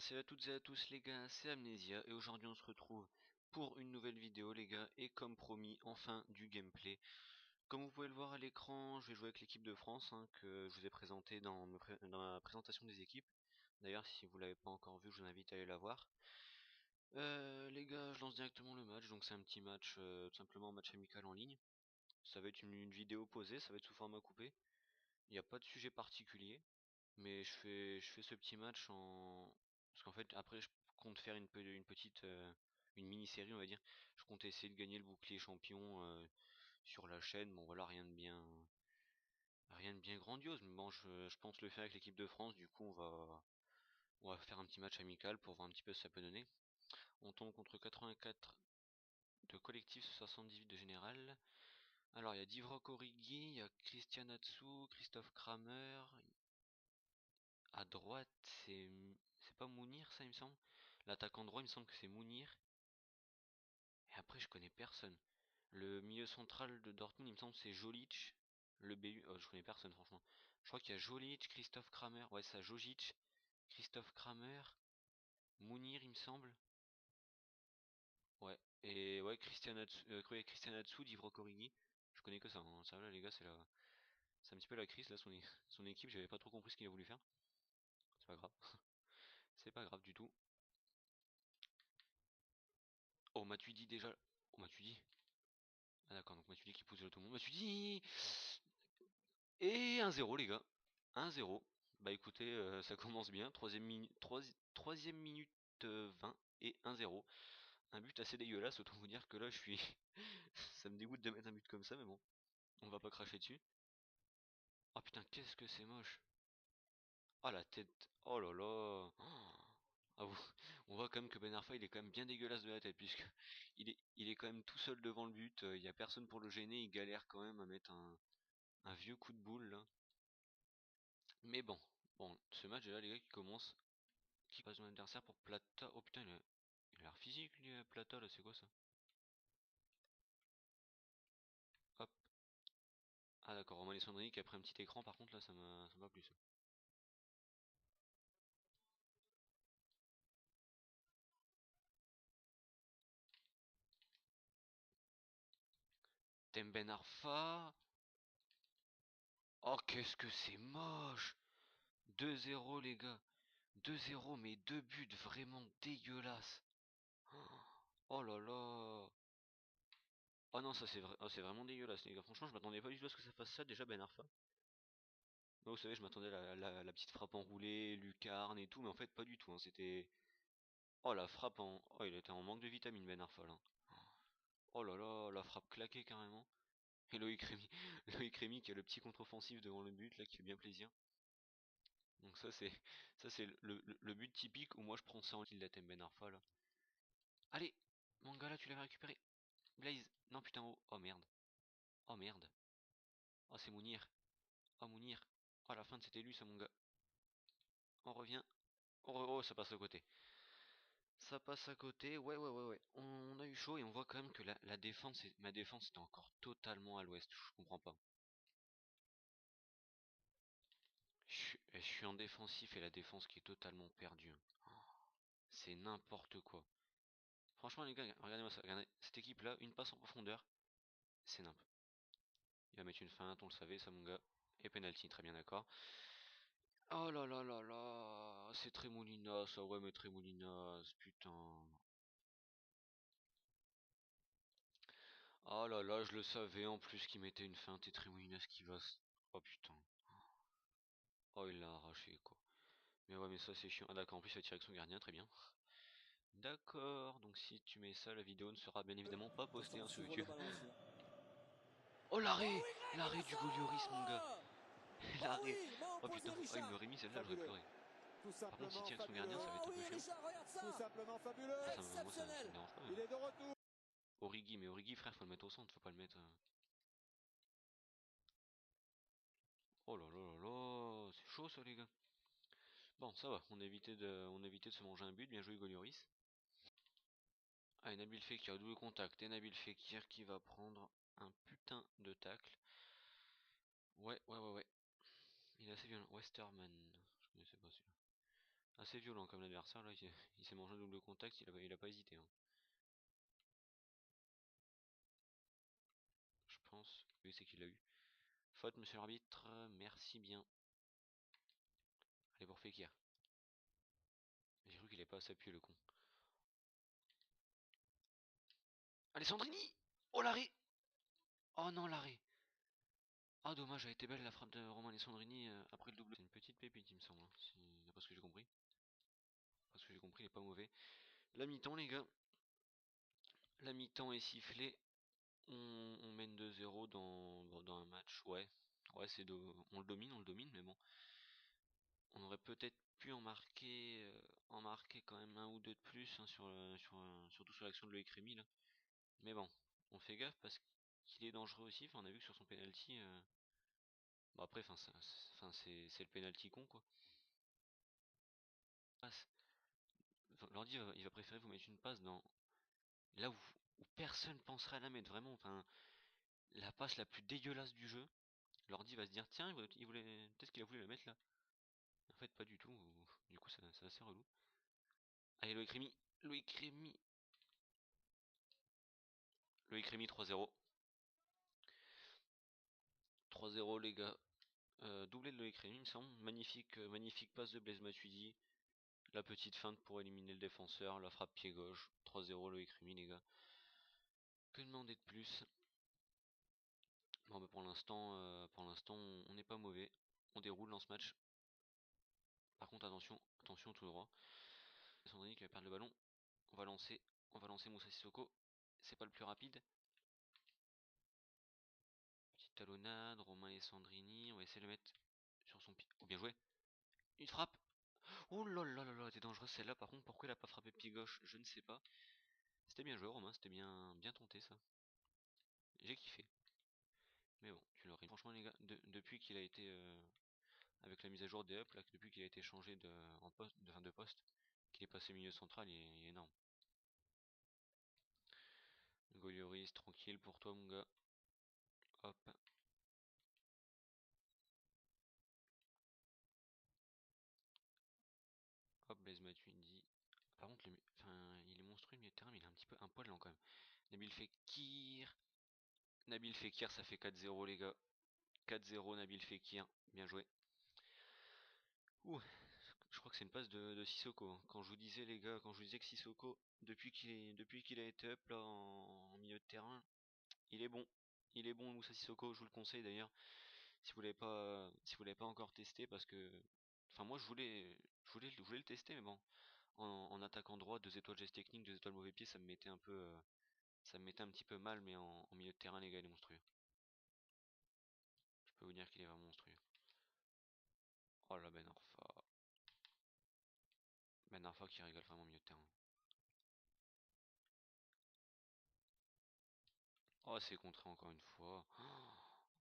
salut à toutes et à tous les gars, c'est Amnesia et aujourd'hui on se retrouve pour une nouvelle vidéo les gars et comme promis enfin du gameplay. Comme vous pouvez le voir à l'écran, je vais jouer avec l'équipe de France que je vous ai présenté dans ma présentation des équipes. D'ailleurs si vous l'avez pas encore vu je vous invite à aller la voir. Les gars, je lance directement le match, donc c'est un petit match, tout simplement un match amical en ligne. Ça va être une vidéo posée, ça va être sous format coupé. Il n'y a pas de sujet particulier. Mais je fais ce petit match en... Parce qu'en fait, après, je compte faire une petite... une mini-série, on va dire. Je compte essayer de gagner le bouclier champion sur la chaîne. Bon, voilà, rien de bien grandiose. Mais bon, je pense le faire avec l'équipe de France. Du coup, on va faire un petit match amical pour voir un petit peu ce que ça peut donner. On tombe contre 84 de collectif, 78 de général. Alors, il y a Divock Origi, il y a Christian Atsu, Christophe Kramer. À droite, c'est pas Mounir, ça, il me semble. L'attaquant droit, il me semble que c'est Mounir. Et après, je connais personne. Le milieu central de Dortmund, il me semble que c'est Jolic. Le BU, oh, je connais personne, franchement. Je crois qu'il y a Jolic, Christophe Kramer. Ouais, ça, Jojic, Christophe Kramer, Mounir, il me semble. Ouais. Et ouais, Christian Atsu, Divock Origi. Je connais que ça, hein. Ça, là, les gars, c'est un petit peu la crise, là, son équipe. J'avais pas trop compris ce qu'il a voulu faire. C'est pas grave. C'est pas grave du tout. Oh, Matuidi déjà. Oh, Matuidi. Ah d'accord, donc Matuidi qui pousse tout le monde. Matuidi. Et 1-0 les gars. 1-0. Bah écoutez, ça commence bien. Troisième minute 20 et 1-0. Un but assez dégueulasse, autant vous dire que là je suis... ça me dégoûte de mettre un but comme ça, mais bon. On va pas cracher dessus. Oh putain, qu'est-ce que c'est moche. Ah la tête. Oh là là. Ah, on voit quand même que Ben Arfa il est quand même bien dégueulasse de la tête, puisque il est quand même tout seul devant le but. Il y a personne pour le gêner, il galère quand même à mettre un vieux coup de boule là. Mais bon, ce match là les gars qui passe son adversaire pour Plata. Oh putain, il a l'air physique lui, Plata là, c'est quoi ça? Hop. Ah d'accord, Romain Alessandrini qui a pris un petit écran, par contre là ça m'a plu ça. Tem Ben Arfa. Oh qu'est-ce que c'est moche. 2-0 les gars. 2-0 mais deux buts vraiment dégueulasses. Oh là là. Oh non, ça c'est vrai, oh, c'est vraiment dégueulasse les gars. Franchement, je m'attendais pas du tout à ce que ça fasse ça déjà Ben Arfa. Moi, vous savez, je m'attendais à la petite frappe enroulée, lucarne et tout, mais en fait pas du tout, hein. C'était... Oh la frappe en... Oh il était en manque de vitamine Ben Arfa là. Oh là là, la frappe claquée carrément. Et Loïc Rémy, Loïc Rémy qui a le petit contre-offensif devant le but là qui fait bien plaisir. Donc ça c'est le but typique où moi je prends ça en ligne la thème Ben Arfa là. Allez, mon gars là tu l'avais récupéré. Blaze, non putain oh, oh merde. Oh merde. Oh c'est Mounir. Oh Mounir. Oh la fin de c'était lui ça mon gars. On revient. Oh ça passe à côté. Ça passe à côté, ouais. On a eu chaud et on voit quand même que la défense, ma défense était encore totalement à l'ouest. Je comprends pas. Je suis en défensif et la défense qui est totalement perdue. C'est n'importe quoi. Franchement les gars, regardez-moi ça. Regardez, cette équipe-là, une passe en profondeur, c'est nimp. Il va mettre une feinte, on le savait, ça mon gars. Et penalty, très bien d'accord. Oh là là là là, c'est Tremoulinas, ça ouais mais Tremoulinas, putain. Oh là là, je le savais en plus qu'il mettait une feinte et Tremoulinas qui va... Oh putain. Oh il l'a arraché quoi. Mais ouais mais ça c'est chiant. Ah d'accord, en plus il a tiré avec son gardien, très bien. D'accord, donc si tu mets ça, la vidéo ne sera bien évidemment pas postée Attention de hein, sur suivre le YouTube. ballon aussi, hein. Oh Oh l'arrêt! oui, Greg, il L'arrêt met du Golioris mon gars! ça. Oh L'arrêt! oui, main Oh putain, opposée oh il me Richard. l'aurait mis celle-là, j'aurais Fabuleux. pleuré. Tout Par contre s'il simplement tire avec son gardien, fabuleux. ça va être Oh un peu oui, chiant. Richard, regarde ça. Tout simplement fabuleux. Ah moi ça me Exceptionnel. dérange pas. Il est de retour. Origi, mais Origi frère, faut le mettre au centre, faut pas le mettre... Oh là là là là, c'est chaud ça les gars. Bon ça va, on a évité de se manger un but, bien joué Golioris. Ah, et Nabil Fekir, double contact, et Nabil Fekir qui va prendre un putain de tacle. Ouais. Il est assez violent. Westerman. Je connaissais pas celui-là. Assez violent comme l'adversaire là, il s'est mangé un double contact, il a pas hésité. Hein. Je pense. Oui, c'est qu'il l'a eu. Faute, monsieur l'arbitre, merci bien. Allez pour Fekir. J'ai cru qu'il avait pas à s'appuyer le con. Alessandrini. Oh l'arrêt. Oh non l'arrêt. Ah dommage, a été belle la frappe de Romain Alessandrini après le double. C'est une petite pépite il me semble, hein, d'après ce que j'ai compris. Parce que j'ai compris, il est pas mauvais. La mi-temps les gars. La mi-temps est sifflée. On mène 2-0 dans un match, ouais. Ouais, on le domine, mais bon. On aurait peut-être pu en marquer quand même un ou deux de plus hein, surtout sur l'action de Loïc Rémy là. Mais bon, on fait gaffe parce qu'il est dangereux aussi. Enfin, on a vu que sur son penalty, bon après, c'est le penalty con quoi. Passe. Enfin, l'ordi il va préférer vous mettre une passe dans là où personne penserait à la mettre vraiment. Enfin, la passe la plus dégueulasse du jeu. L'ordi va se dire tiens, il voulait peut-être qu'il a voulu la mettre là. En fait, pas du tout. Du coup, c'est assez relou. Allez, Loïc Rémy. Loïc Rémy. Loïc Rémy 3-0. 3-0 les gars. Doublé de Loïc Rémy, il me semble. Magnifique passe de Blaise Matuidi. La petite feinte pour éliminer le défenseur. La frappe pied gauche. 3-0 Loïc Rémy les gars. Que demander de plus? Bon bah pour l'instant on n'est pas mauvais. On déroule dans ce match. Par contre attention tout droit. Sandrini qui va perdre le ballon. On va lancer Moussa Sissoko. C'est pas le plus rapide. Petite talonnade, Romain et Sandrini. On va essayer de le mettre sur son pied. Oh bien joué. Une frappe. Oh là là là là, t'es dangereux celle-là. Par contre, pourquoi il a pas frappé pied gauche? Je ne sais pas. C'était bien joué, Romain. C'était bien tenté ça. J'ai kiffé. Mais bon, tu l'aurais. Franchement, les gars, depuis qu'il a été avec la mise à jour des up, là, depuis qu'il a été changé de poste, qu'il est passé milieu central, il est énorme. Golioris, tranquille pour toi, mon gars. Hop. Hop, Blaise Matuidi. Par contre, il est monstrueux le milieu de terrain, mais il est un petit peu un poil lent quand même. Nabil Fekir. Nabil Fekir, ça fait 4-0 les gars. 4-0 Nabil Fekir. Bien joué. Ouh, je crois que c'est une passe de Sissoko. Hein. Quand je vous disais les gars, quand je vous disais que Sissoko, depuis qu'il a été up là en milieu de terrain, il est bon. Il est bon Moussa Sissoko, je vous le conseille d'ailleurs. Si vous l'avez pas encore testé, parce que, enfin moi je voulais le tester, mais bon, en attaquant droit, 2 étoiles geste technique, 2 étoiles mauvais pied, ça me mettait ça me mettait un petit peu mal, mais en milieu de terrain les gars, il est monstrueux. Je peux vous dire qu'il est vraiment monstrueux. Oh là Ben Arfa qui régale vraiment au milieu de terrain. Oh c'est contré encore une fois.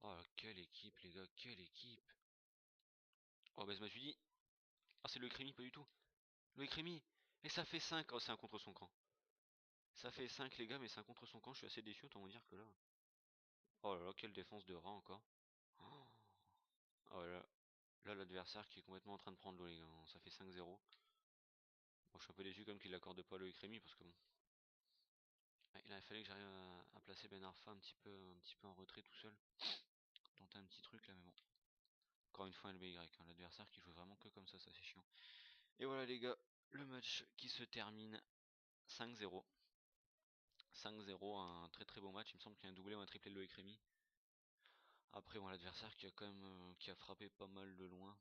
Oh quelle équipe les gars, quelle équipe. Oh bah je me suis dit, ah c'est le Crémy pas du tout. Le Crémy. Et ça fait 5. Oh c'est un contre son camp. Ça fait 5 les gars, mais c'est un contre son camp, je suis assez déçu, autant vous dire que là. Oh là là, quelle défense de rat encore. Oh là là, l'adversaire qui est complètement en train de prendre l'eau les gars, ça fait 5-0. Bon, je suis un peu déçu comme qu'il accorde pas Loïc Rémy parce que bon. Ouais, il a fallu que j'arrive à placer Ben Arfa un petit peu en retrait tout seul. Tenter un petit truc là, mais bon. Encore une fois LBY, hein, l'adversaire qui joue vraiment que comme ça c'est chiant. Et voilà les gars, le match qui se termine 5-0. 5-0, un très très beau match. Il me semble qu'il y a un doublé ou un triplé de Loïc Rémy. Après, bon, l'adversaire qui a quand même qui a frappé pas mal de loin.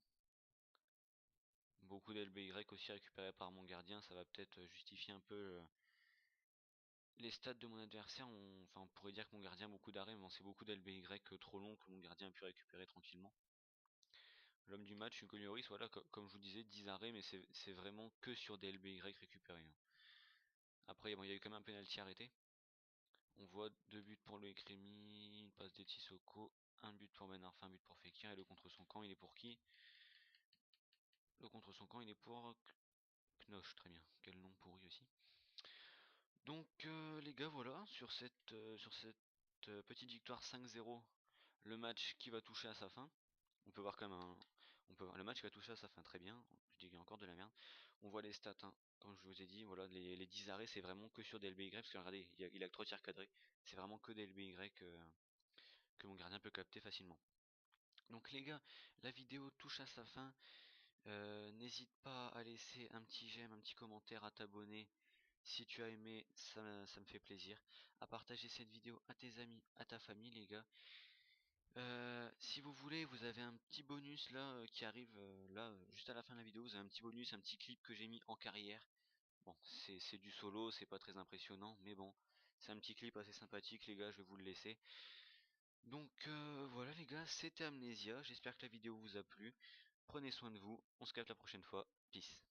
Beaucoup d'LBY aussi récupérés par mon gardien. Ça va peut-être justifier un peu les stats de mon adversaire. Enfin, on pourrait dire que mon gardien a beaucoup d'arrêts, mais bon, c'est beaucoup d'LBY trop long que mon gardien a pu récupérer tranquillement. L'homme du match, Hugo Lloris, voilà, comme je vous disais, 10 arrêts, mais c'est vraiment que sur des LBY récupérés. Hein. Après, bon, il y a eu quand même un penalty arrêté. On voit 2 buts pour Loïc Rémy, une passe de Sissoko, un but pour Ben Arfa, un but pour Fekir, et le contre son camp, il est pour qui? Le contre son camp, il est pour Knoche, très bien. Quel nom pourri aussi. Donc les gars, voilà, sur cette petite victoire 5-0, le match qui va toucher à sa fin. On peut voir quand même On peut voir le match qu'il a touché à sa fin, très bien. Je dis qu'il y a encore de la merde. On voit les stats, hein. Comme je vous ai dit, voilà, les 10 arrêts, c'est vraiment que sur des LBY, parce que regardez, il a que 3 tirs cadrés. C'est vraiment que des LBY que mon gardien peut capter facilement. Donc les gars, la vidéo touche à sa fin. N'hésite pas à laisser un petit j'aime, un petit commentaire, à t'abonner. Si tu as aimé, ça me fait plaisir. À partager cette vidéo à tes amis, à ta famille, les gars. Si vous voulez, vous avez un petit bonus là qui arrive là juste à la fin de la vidéo. Vous avez un petit bonus, un petit clip que j'ai mis en carrière. Bon, c'est du solo, c'est pas très impressionnant, mais bon, c'est un petit clip assez sympathique, les gars. Je vais vous le laisser. Donc voilà, les gars, c'était Amnesia. J'espère que la vidéo vous a plu. Prenez soin de vous. On se capte la prochaine fois. Peace.